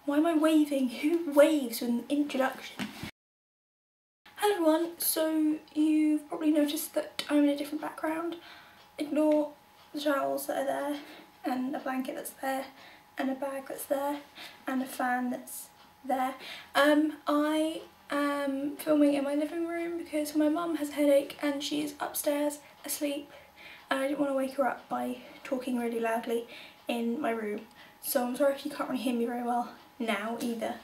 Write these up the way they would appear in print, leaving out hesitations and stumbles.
Why am I waving? Who waves with an introduction? Hello everyone, so you've probably noticed that I'm in a different background. Ignore the towels that are there, and a blanket that's there, and a bag that's there, and a fan that's there. I am filming in my living room because my mum has a headache and she's upstairs asleep, and I didn't want to wake her up by talking really loudly in my room. So I'm sorry if you can't really hear me very well now either,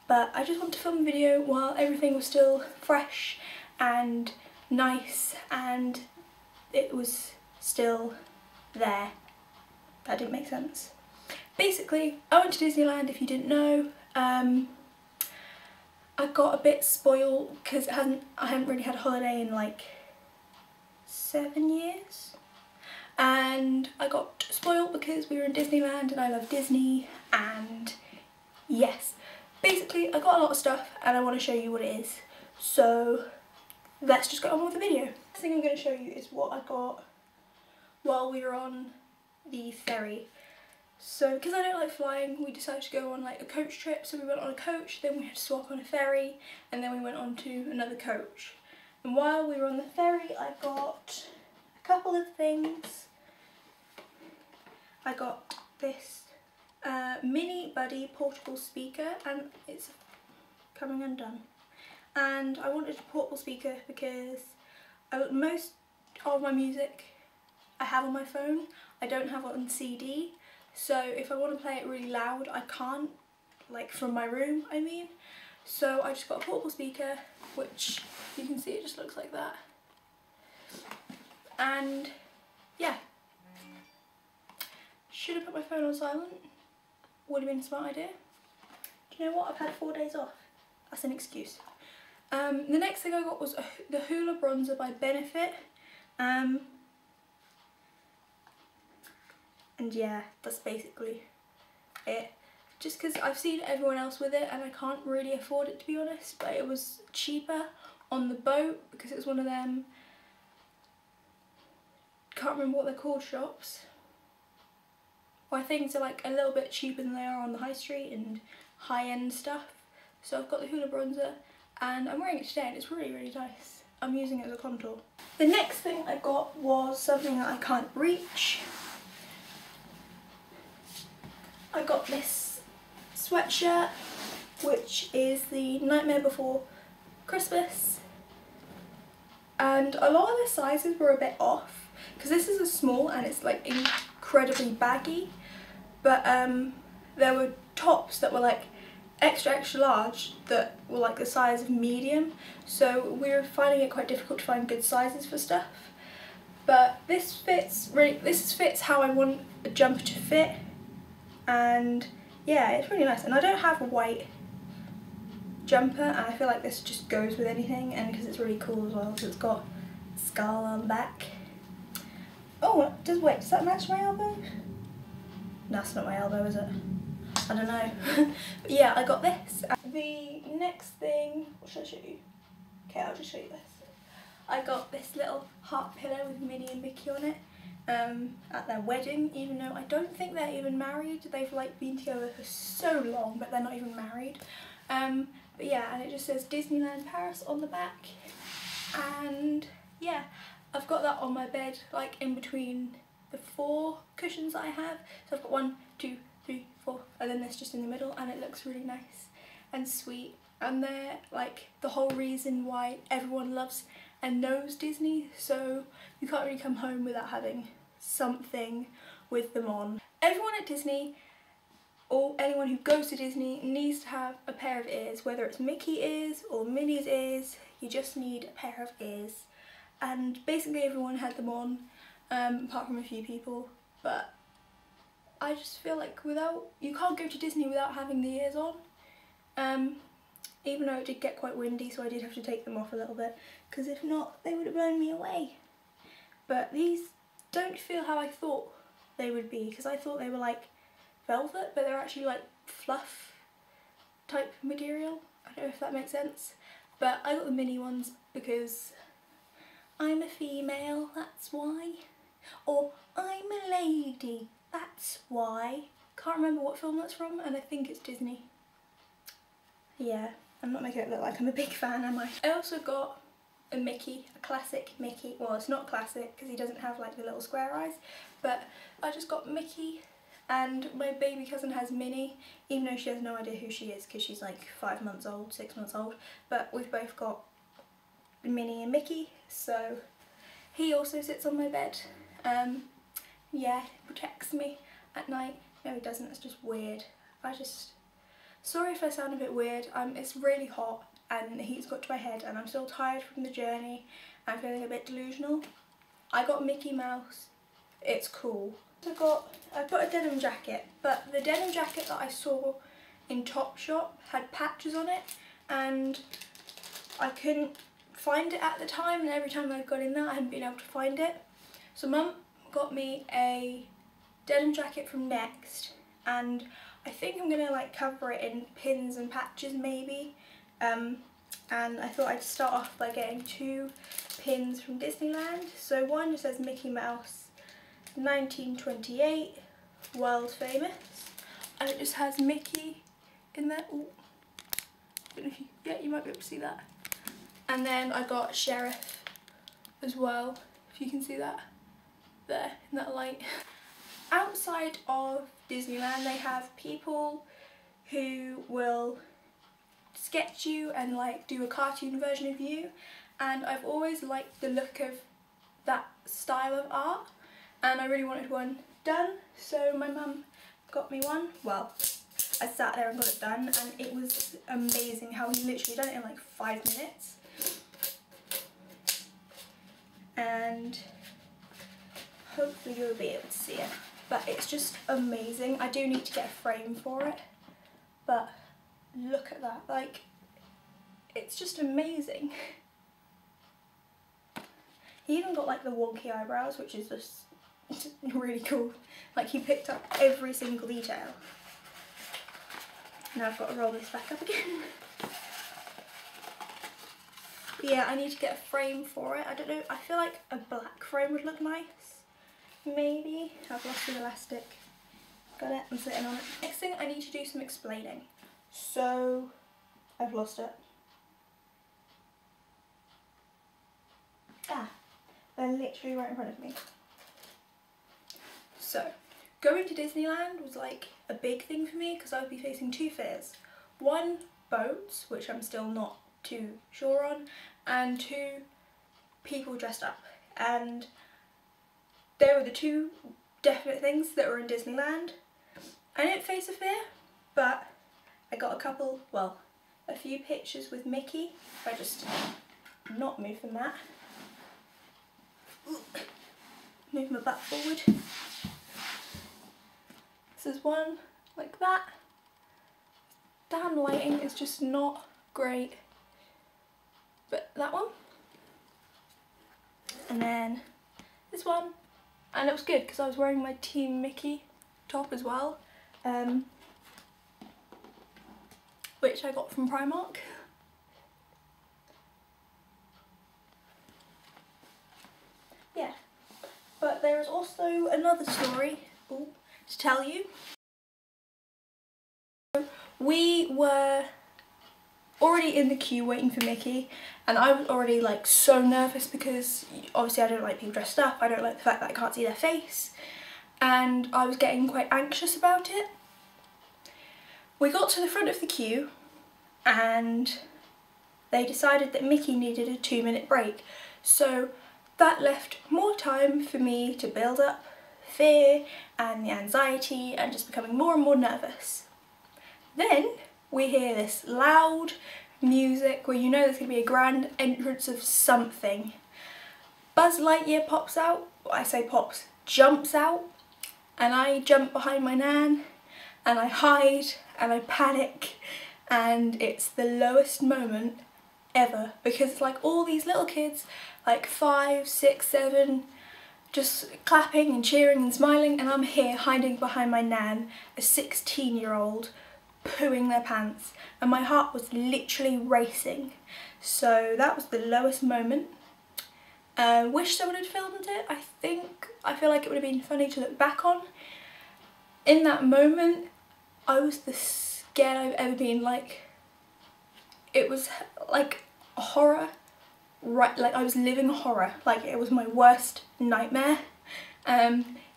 but I just want to film a video while everything was still fresh and nice and it was still there. That didn't make sense. Basically, I went to Disneyland, if you didn't know. I got a bit spoiled because I haven't really had a holiday in like 7 years. And I got spoiled because we were in Disneyland and I love Disney, and yes, basically I got a lot of stuff and I want to show you what it is. So let's just get on with the video. The first thing I'm going to show you is what I got while we were on the ferry. So because I don't like flying, we decided to go on like a coach trip, so we went on a coach, then we had to swap on a ferry, and then we went on to another coach. And while we were on the ferry I got a couple of things. I got this mini buddy portable speaker, and it's coming undone. And I wanted a portable speaker because most of my music I have on my phone. I don't have it on CD, so if I want to play it really loud I can't, like from my room I mean. So I just got a portable speaker, which you can see it just looks like that. And yeah, should have put my phone on silent. Would have been a smart idea. Do you know what? I've had 4 days off. That's an excuse. The next thing I got was the Hoola bronzer by Benefit. And yeah, that's basically it. Just because I've seen everyone else with it and I can't really afford it, to be honest. But it was cheaper on the boat because it was one of them, can't remember what they're called, shops. Why things are like a little bit cheaper than they are on the high street and high-end stuff. So I've got the Hoola bronzer and I'm wearing it today and it's really, really nice. I'm using it as a contour. The next thing I got was something that I can't reach. I got this sweatshirt, which is the Nightmare Before Christmas. And a lot of the sizes were a bit off because this is a small and it's like incredibly baggy. But there were tops that were like extra large that were like the size of medium, so we were finding it quite difficult to find good sizes for stuff. But this fits how I want a jumper to fit, and yeah, it's really nice. And I don't have a white jumper, and I feel like this just goes with anything, and because it's really cool as well, because it's got a skull on the back. Oh, does that match my elbow? That's not my elbow, is it? I don't know. But yeah, I got this. The next thing, what should I show you? Okay, I'll just show you this. I got this little heart pillow with Minnie and Mickey on it at their wedding, even though I don't think they're even married. They've like been together for so long, but they're not even married. But yeah, and it just says Disneyland Paris on the back. And yeah, I've got that on my bed, like in between the 4 cushions that I have. So I've got 1, 2, 3, 4, and then this just in the middle, and it looks really nice and sweet. And they're like the whole reason why everyone loves and knows Disney, so you can't really come home without having something with them on. Everyone at Disney, or anyone who goes to Disney, needs to have a pair of ears, whether it's Mickey ears or Minnie's ears. You just need a pair of ears. And basically everyone had them on, apart from a few people, but I just feel like you can't go to Disney without having the ears on. Even though it did get quite windy, so I did have to take them off a little bit, because if not they would have blown me away. But these don't feel how I thought they would be, because I thought they were like velvet, but they're actually like fluff type material. I don't know if that makes sense. But I got the mini ones because I'm a female, that's why. Or I'm a lady, that's why. Can't remember what film that's from, and I think it's Disney. yeah, I'm not making it look like I'm a big fan, am I? I also got a Mickey, a classic Mickey. Well, it's not classic because he doesn't have like the little square eyes, but I just got Mickey, and my baby cousin has Minnie, even though she has no idea who she is because she's like 5 months old, 6 months old, but we've both got Minnie and Mickey, so he also sits on my bed. Yeah, protects me at night. No, he doesn't, it's just weird. Sorry if I sound a bit weird, it's really hot and the heat's got to my head and I'm still tired from the journey. I'm feeling a bit delusional. I got Mickey Mouse, it's cool. I got a denim jacket, but the denim jacket that I saw in Topshop had patches on it and I couldn't find it at the time, and every time I've got in there I hadn't been able to find it. So Mum got me a denim jacket from Next, and I think I'm gonna like cover it in pins and patches maybe, and I thought I'd start off by getting 2 pins from Disneyland. So one just says Mickey Mouse 1928 world famous, and it just has Mickey in there. Ooh. I don't know if you, yeah, you might be able to see that. And then I got Sheriff as well, if you can see that there in that light. Outside of Disneyland they have people who will sketch you and like do a cartoon version of you, and I've always liked the look of that style of art and I really wanted one done, so my mum got me one. Well, I sat there and got it done and it was amazing how he literally done it in like 5 minutes. And hopefully you'll be able to see it, but it's just amazing. I do need to get a frame for it, but look at that, like it's just amazing. He even got like the wonky eyebrows, which is just really cool. Like he picked up every single detail. Now I've got to roll this back up again. Yeah, I need to get a frame for it. I don't know, I feel like a black frame would look nice. Maybe. I've lost the elastic. Got it, I'm sitting on it. Next thing, I need to do some explaining. So, I've lost it. Ah, they're literally right in front of me. So, going to Disneyland was like a big thing for me because I would be facing 2 fears. 1, boats, which I'm still not too sure on, and 2, people dressed up. And they were the 2 definite things that were in Disneyland. I didn't face a fear, but I got a few pictures with Mickey. If I just not move from that. Move my butt forward. This is one like that. Damn, lighting is just not great. But that one. And then this one. And it was good because I was wearing my Team Mickey top as well. Which I got from Primark. Yeah. But there is also another story to tell you. We were already in the queue waiting for Mickey, and I was already like so nervous because obviously I don't like people dressed up, I don't like the fact that I can't see their face, and I was getting quite anxious about it. We got to the front of the queue and they decided that Mickey needed a 2-minute break, so that left more time for me to build up fear and the anxiety and just becoming more and more nervous. Then we hear this loud music where you know there's going to be a grand entrance of something. Buzz Lightyear pops out, I say pops, jumps out, and I jump behind my nan and I hide and I panic, and it's the lowest moment ever because it's like all these little kids, like 5, 6, 7, just clapping and cheering and smiling, and I'm here hiding behind my nan, a 16-year-old, pooing their pants, and my heart was literally racing. So that was the lowest moment. Wish someone had filmed it. I feel like it would have been funny to look back on. In that moment I was the scared I've ever been. Like, it was like a horror, right, like I was living horror, like it was my worst nightmare.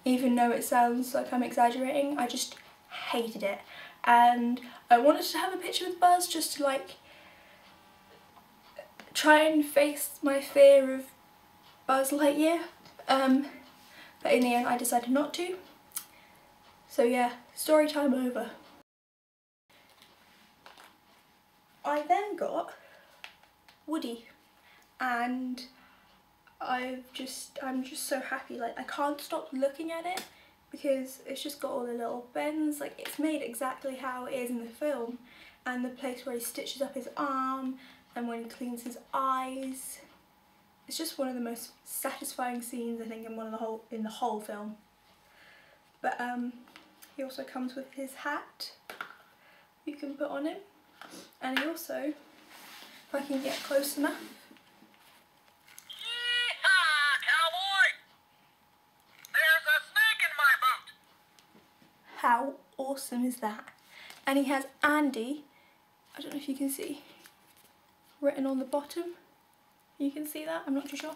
Even though it sounds like I'm exaggerating, I just hated it. And I wanted to have a picture with Buzz just to like try and face my fear of Buzz Lightyear, but in the end I decided not to. So yeah, story time over. I then got Woody, and I'm just so happy. Like I can't stop looking at it because it's just got all the little bends. Like it's made exactly how it is in the film, and the place where he stitches up his arm and when he cleans his eyes. It's just one of the most satisfying scenes I think in the whole film. But he also comes with his hat you can put on him, and he also, if I can get close enough. Yeehaw, cowboy! There's a snake in my boot! How awesome is that? And he has Andy, I don't know if you can see, written on the bottom. You can see that? I'm not too sure.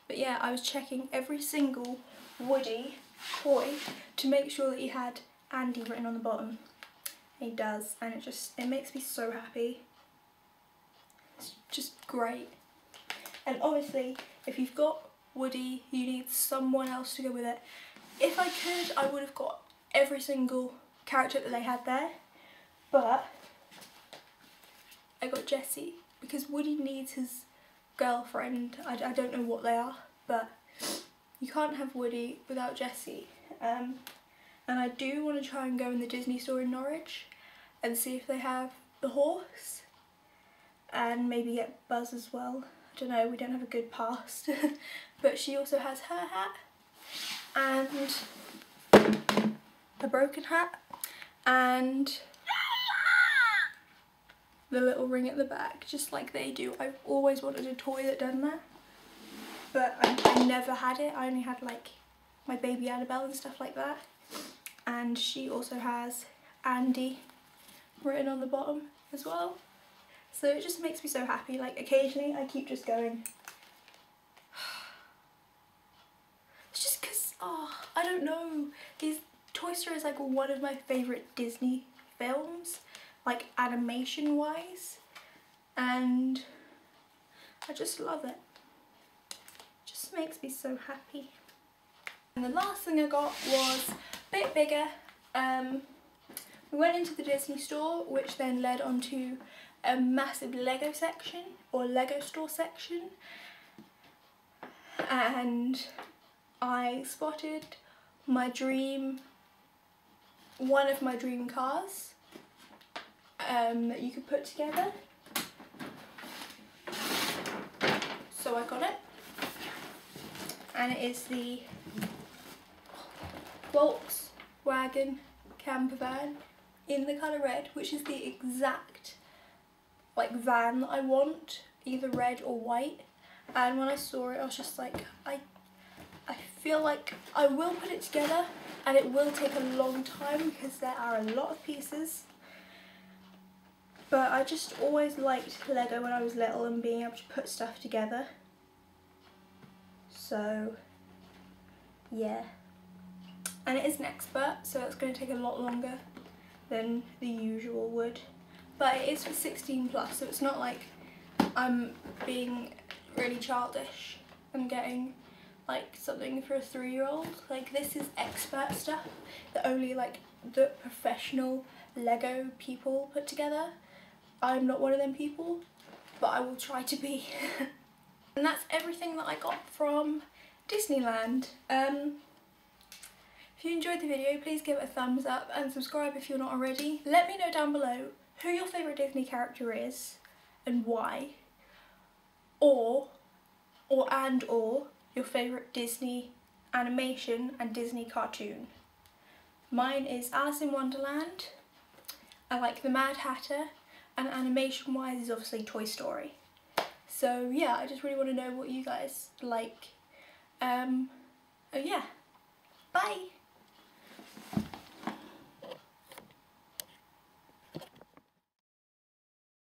But yeah, I was checking every single Woody toy to make sure that he had Andy written on the bottom. He does, and it makes me so happy. It's just great. And obviously, if you've got Woody, you need someone else to go with it. If I could, I would have got every single character that they had there, but I got Jessie because Woody needs his girlfriend. I don't know what they are, but you can't have Woody without Jessie. And I do want to try and go in the Disney store in Norwich and see if they have the horse, and maybe get Buzz as well. I don't know, we don't have a good past. But she also has her hat and a broken hat and the little ring at the back, just like they do. I've always wanted a toy that done that, but I never had it. I only had like my baby Annabelle and stuff like that. And she also has Andy written on the bottom as well. So it just makes me so happy. Like occasionally I keep just going. It's just because, I don't know. Toy Story is like one of my favourite Disney films, like animation wise, and I just love it. It just makes me so happy. And the last thing I got was a bit bigger. We went into the Disney store, which then led onto a massive Lego section, or Lego store section, and I spotted one of my dream cars that you could put together. So I got it, and it is the Volkswagen camper van in the colour red, which is the exact like van that I want, either red or white. And when I saw it, I was just like, I feel like I will put it together, and it will take a long time because there are a lot of pieces. But I just always liked Lego when I was little and being able to put stuff together. So yeah. And it is an expert, so it's going to take a lot longer than the usual would. But it is for 16 plus, so it's not like I'm being really childish and getting like something for a 3-year-old. Like this is expert stuff that only like the professional Lego people put together. I'm not one of them people, but I will try to be. And that's everything that I got from Disneyland. If you enjoyed the video, please give it a thumbs up and subscribe if you're not already. Let me know down below who your favourite Disney character is and why, or your favourite Disney animation and Disney cartoon. Mine is Alice in Wonderland. I like the Mad Hatter, and animation wise is obviously Toy Story. So yeah, I just really want to know what you guys like. Oh yeah, bye!